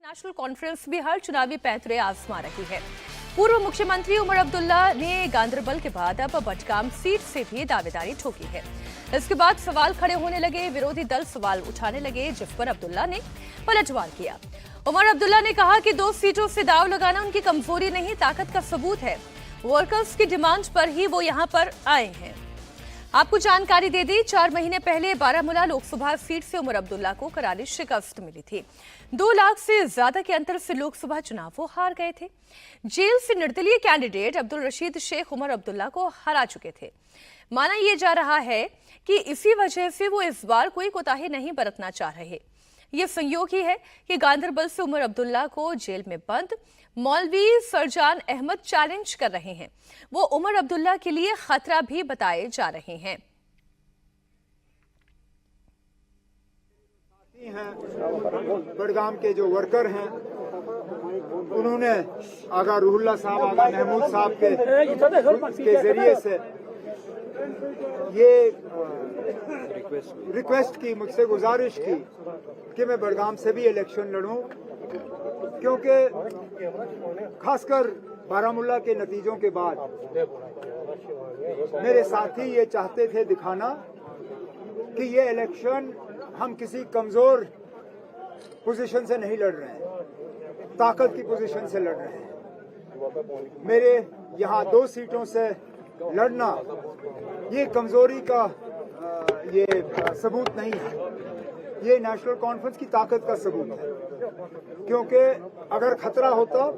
National conference भी हर चुनावी पैंतरे आजमा रही है। पूर्व मुख्यमंत्री उमर अब्दुल्ला ने गांदरबल के बाद अब बडगाम सीट से भी दावेदारी ठोकी है। इसके बाद सवाल खड़े होने लगे, विरोधी दल सवाल उठाने लगे, जिस पर अब्दुल्ला ने पलटवार किया। उमर अब्दुल्ला ने कहा कि 2 सीटों से दाव लगाना उनकी कमजोरी नहीं, ताकत का सबूत है। वर्कर्स की डिमांड पर ही वो यहाँ पर आए हैं। आपको जानकारी दे दी, 4 महीने पहले बारामूला लोकसभा सीट से उमर अब्दुल्ला को करारी शिकस्त मिली थी। 2 लाख से ज्यादा के अंतर से लोकसभा चुनाव वो हार गए थे। जेल से निर्दलीय कैंडिडेट अब्दुल रशीद शेख उमर अब्दुल्ला को हरा चुके थे। माना यह जा रहा है कि इसी वजह से वो इस बार कोई कोताही नहीं बरतना चाह रहे। ये संयोग ही है कि गांदरबल से उमर अब्दुल्ला को जेल में बंद मौलवी सरजान अहमद चैलेंज कर रहे हैं। वो उमर अब्दुल्ला के लिए खतरा भी बताए जा रहे हैं। बडगाम के जो वर्कर हैं उन्होंने आगा रूहुल्ला साहब, आगा महमूद साहब के जरिए से ये रिक्वेस्ट की, मुझसे गुजारिश की कि मैं बडगाम से भी इलेक्शन लड़ूं, क्योंकि खासकर बारामूला के नतीजों के बाद मेरे साथी ये चाहते थे दिखाना कि ये इलेक्शन हम किसी कमजोर पोजीशन से नहीं लड़ रहे हैं, ताकत की पोजीशन से लड़ रहे हैं। मेरे यहाँ 2 सीटों से लड़ना ये कमजोरी का ये सबूत नहीं है, ये नेशनल कॉन्फ्रेंस की ताकत का सबूत है। क्योंकि अगर खतरा होता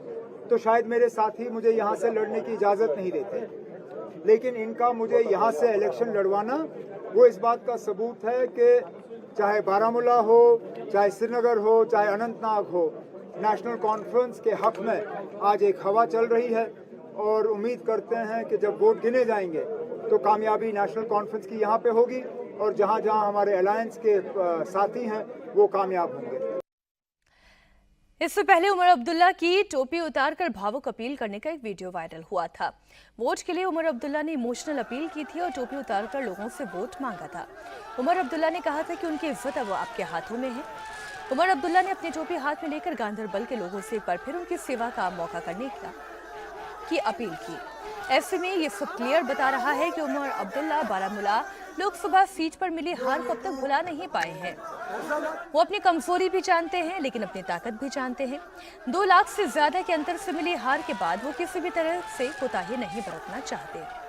तो शायद मेरे साथी मुझे यहाँ से लड़ने की इजाजत नहीं देते, लेकिन इनका मुझे यहाँ से इलेक्शन लड़वाना वो इस बात का सबूत है कि चाहे बारामूला हो, चाहे श्रीनगर हो, चाहे अनंतनाग हो, नेशनल कॉन्फ्रेंस के हक में आज एक हवा चल रही है। और उम्मीद करते हैं कि जब वोट गिने जाएंगे तो कामयाबी नेशनल कॉन्फ्रेंस की यहाँ पे होगी और जहाँ जहाँ हमारे अलायंस के साथी हैं वो कामयाब होंगे। इससे पहले उमर अब्दुल्ला की टोपी उतारकर भावुक अपील करने का एक वीडियो वायरल हुआ था। वोट के लिए उमर अब्दुल्ला ने इमोशनल अपील की थी और टोपी उतारकर लोगों से वोट मांगा था। उमर अब्दुल्ला ने कहा था कि उनकी इज्जत अब आपके हाथों में है। उमर अब्दुल्ला ने अपनी टोपी हाथ में लेकर गांदरबल के लोगों से एक बार फिर उनकी सेवा का मौका करने की अपील की। ऐसे में ये सब क्लियर बता रहा है कि उमर अब्दुल्ला बारामूला लोकसभा सीट पर मिली हार को अब तक भुला नहीं पाए हैं। वो अपनी कमजोरी भी जानते हैं, लेकिन अपनी ताकत भी जानते हैं। 2 लाख से ज्यादा के अंतर से मिली हार के बाद वो किसी भी तरह से कोताही नहीं बरतना चाहते।